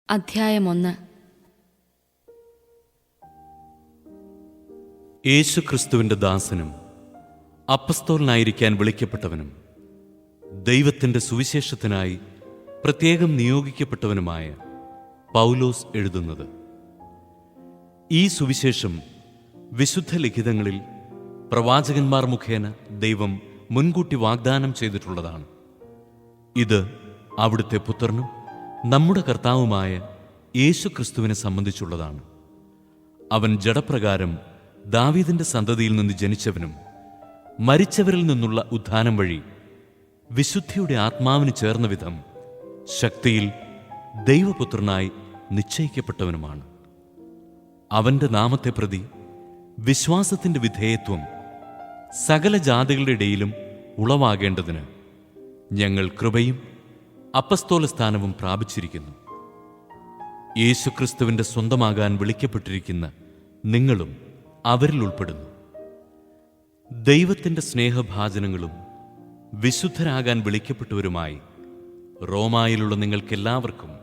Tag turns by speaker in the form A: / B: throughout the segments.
A: അധ്യായം 1.
B: യേശുക്രിസ്തുവിന്റെ ദാസനും അപ്പസ്തോലനായിരിക്കാൻ വിളിക്കപ്പെട്ടവനും ദൈവത്തിന്റെ സുവിശേഷത്തിനായി പ്രത്യേകം നിയോഗിക്കപ്പെട്ടവനുമായ പൗലോസ് എഴുതുന്നത്. ഈ സുവിശേഷം വിശുദ്ധ ലിഖിതങ്ങളിൽ പ്രവാചകന്മാർ മുഖേന ദൈവം മുൻകൂട്ടി വാഗ്ദാനം ചെയ്തിട്ടുള്ളതാണ്. ഇത് അവിടുത്തെ പുത്രനും നമ്മുടെ കർത്താവുമായ യേശുക്രിസ്തുവിനെ സംബന്ധിച്ചുള്ളതാണ്. അവൻ ജഡപ്രകാരം ദാവീദിന്റെ സന്തതിയിൽ നിന്ന് ജനിച്ചവനും മരിച്ചവരിൽ നിന്നുള്ള ഉത്ഥാനം വഴി വിശുദ്ധിയുടെ ആത്മാവിന് ചേർന്ന വിധം ശക്തിയിൽ ദൈവപുത്രനായി നിശ്ചയിക്കപ്പെട്ടവനുമാണ്. അവന്റെ നാമത്തെ പ്രതി വിശ്വാസത്തിന്റെ വിധേയത്വം സകല ജാതികളുടെ ഇടയിലും ഉളവാകേണ്ടതിന് ഞങ്ങൾ കൃപയും അപ്പസ്തോലസ്ഥാനവും പ്രാപിച്ചിരിക്കുന്നു. യേശുക്രിസ്തുവിന്റെ സ്വന്തമാകാൻ വിളിക്കപ്പെട്ടിരിക്കുന്ന നിങ്ങളും അവരിൽ ഉൾപ്പെടുന്നു. ദൈവത്തിന്റെ സ്നേഹഭാജനങ്ങളും വിശുദ്ധരാകാൻ വിളിക്കപ്പെട്ടവരുമായി റോമായിലുള്ള നിങ്ങൾക്കെല്ലാവർക്കും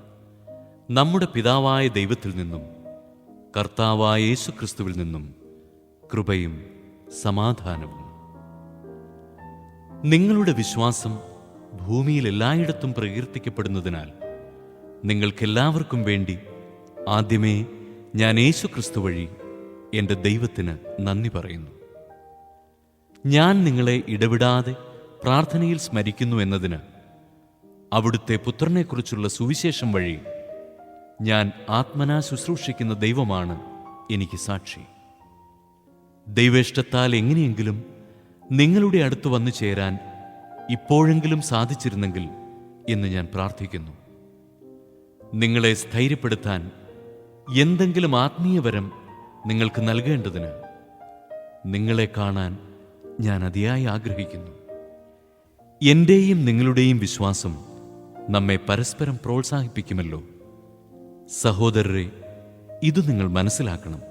B: നമ്മുടെ പിതാവായ ദൈവത്തിൽ നിന്നും കർത്താവായ യേശുക്രിസ്തുവിൽ നിന്നും കൃപയും സമാധാനവും. നിങ്ങളുടെ വിശ്വാസം ഭൂമിയിൽ എല്ലായിടത്തും പ്രകീർത്തിക്കപ്പെടുന്നതിനാൽ നിങ്ങൾക്കെല്ലാവർക്കും വേണ്ടി ആദ്യമേ ഞാൻ യേശുക്രിസ്തു വഴി എൻ്റെ ദൈവത്തിന് നന്ദി പറയുന്നു. ഞാൻ നിങ്ങളെ ഇടവിടാതെ പ്രാർത്ഥനയിൽ സ്മരിക്കുന്നു എന്നതിന് അവിടുത്തെ പുത്രനെക്കുറിച്ചുള്ള സുവിശേഷം വഴി ഞാൻ ആത്മനാ ശുശ്രൂഷിക്കുന്ന ദൈവമാണ് എനിക്ക് സാക്ഷി. ദൈവേഷ്ടത്താൽ എങ്ങനെയെങ്കിലും നിങ്ങളുടെ അടുത്ത് വന്നു ചേരാൻ ഇപ്പോഴെങ്കിലും സാധിച്ചിരുന്നെങ്കിൽ എന്ന് ഞാൻ പ്രാർത്ഥിക്കുന്നു. നിങ്ങളെ സ്ഥൈര്യപ്പെടുത്താൻ എന്തെങ്കിലും ആത്മീയവരം നിങ്ങൾക്ക് നൽകേണ്ടതിന് നിങ്ങളെ കാണാൻ ഞാൻ അതിയായി ആഗ്രഹിക്കുന്നു. എൻ്റെയും നിങ്ങളുടെയും വിശ്വാസം നമ്മെ പരസ്പരം പ്രോത്സാഹിപ്പിക്കുമല്ലോ. സഹോദരരെ, ഇത് നിങ്ങൾ മനസ്സിലാക്കണം.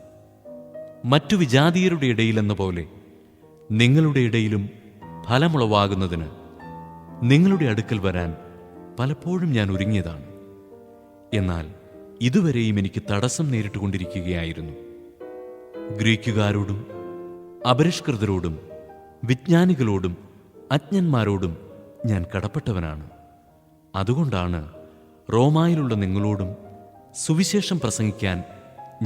B: മറ്റു വിജാതീയരുടെ ഇടയിലെന്ന പോലെ നിങ്ങളുടെ ഇടയിലും ഫലമുളവാകുന്നതിന് നിങ്ങളുടെ അടുക്കൽ വരാൻ പലപ്പോഴും ഞാൻ ഒരുങ്ങിയതാണ്. എന്നാൽ ഇതുവരെയും എനിക്ക് തടസ്സം നേരിട്ടുകൊണ്ടിരിക്കുകയായിരുന്നു. ഗ്രീക്കുകാരോടും അപരിഷ്കൃതരോടും വിജ്ഞാനികളോടും അജ്ഞന്മാരോടും ഞാൻ കടപ്പെട്ടവനാണ്. അതുകൊണ്ടാണ് റോമായിലുള്ള നിങ്ങളോടും സുവിശേഷം പ്രസംഗിക്കാൻ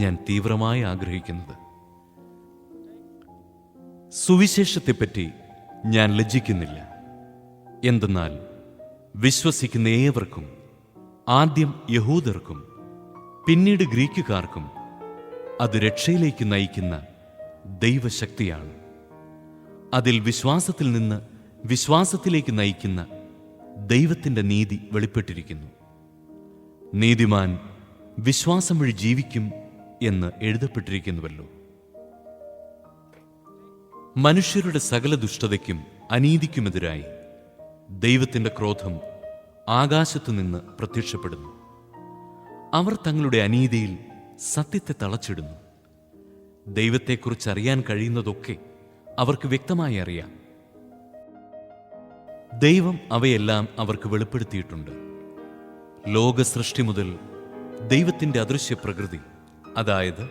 B: ഞാൻ തീവ്രമായി ആഗ്രഹിക്കുന്നത്. സുവിശേഷത്തെപ്പറ്റി ഞാൻ ലജ്ജിക്കുന്നില്ല. എന്തെന്നാൽ വിശ്വസിക്കുന്ന ഏവർക്കും, ആദ്യം യഹൂദർക്കും പിന്നീട് ഗ്രീക്കുകാർക്കും, അത് രക്ഷയിലേക്ക് നയിക്കുന്ന ദൈവശക്തിയാണ്. അതിൽ വിശ്വാസത്തിൽ നിന്ന് വിശ്വാസത്തിലേക്ക് നയിക്കുന്ന ദൈവത്തിൻ്റെ നീതി വെളിപ്പെട്ടിരിക്കുന്നു. നീതിമാൻ വിശ്വാസം വഴി ജീവിക്കും എന്ന് എഴുതപ്പെട്ടിരിക്കുന്നുവല്ലോ. മനുഷ്യരുടെ സകല ദുഷ്ടതയ്ക്കും അനീതിക്കുമെതിരായി ദൈവത്തിൻ്റെ ക്രോധം ആകാശത്തുനിന്ന് പ്രത്യക്ഷപ്പെടുന്നു. അവർ തങ്ങളുടെ അനീതിയിൽ സത്യത്തെ തളച്ചിടുന്നു. ദൈവത്തെക്കുറിച്ച് അറിയാൻ കഴിയുന്നതൊക്കെ അവർക്ക് വ്യക്തമായി അറിയാം. ദൈവം അവയെല്ലാം അവർക്ക് വെളിപ്പെടുത്തിയിട്ടുണ്ട്. ലോകസൃഷ്ടി മുതൽ ദൈവത്തിൻ്റെ അദൃശ്യ പ്രകൃതി, അതായത്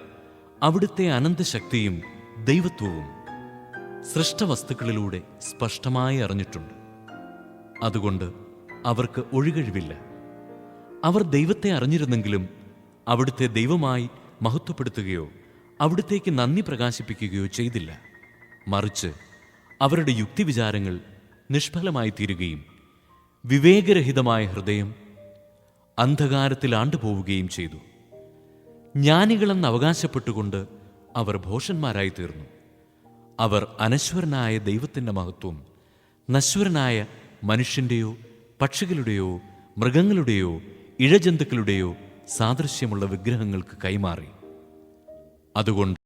B: അവിടുത്തെ അനന്തശക്തിയും ദൈവത്വവും സൃഷ്ടവസ്തുക്കളിലൂടെ സ്പഷ്ടമായി അറിഞ്ഞിട്ടുണ്ട്. അതുകൊണ്ട് അവർക്ക് ഒഴികഴിവില്ല. അവർ ദൈവത്തെ അറിഞ്ഞിരുന്നെങ്കിലും അവിടുത്തെ ദൈവമായി മഹത്വപ്പെടുത്തുകയോ അവിടുത്തേക്ക് നന്ദി പ്രകാശിപ്പിക്കുകയോ ചെയ്തില്ല. മറിച്ച് അവരുടെ യുക്തിവിചാരങ്ങൾ നിഷ്ഫലമായി തീരുകയും വിവേകരഹിതമായ ഹൃദയം അന്ധകാരത്തിൽ ആണ്ടുപോവുകയും ചെയ്തു. ജ്ഞാനികളെന്ന് അവകാശപ്പെട്ടുകൊണ്ട് അവർ ഭോഷന്മാരായി തീർന്നു. അവർ അനശ്വരനായ ദൈവത്തിൻ്റെ മഹത്വം നശ്വരനായ മനുഷ്യൻ്റെയോ പക്ഷികളുടെയോ മൃഗങ്ങളുടെയോ ഇഴജന്തുക്കളുടെയോ സാദൃശ്യമുള്ള വിഗ്രഹങ്ങൾക്ക് കൈമാറി. അതുകൊണ്ട്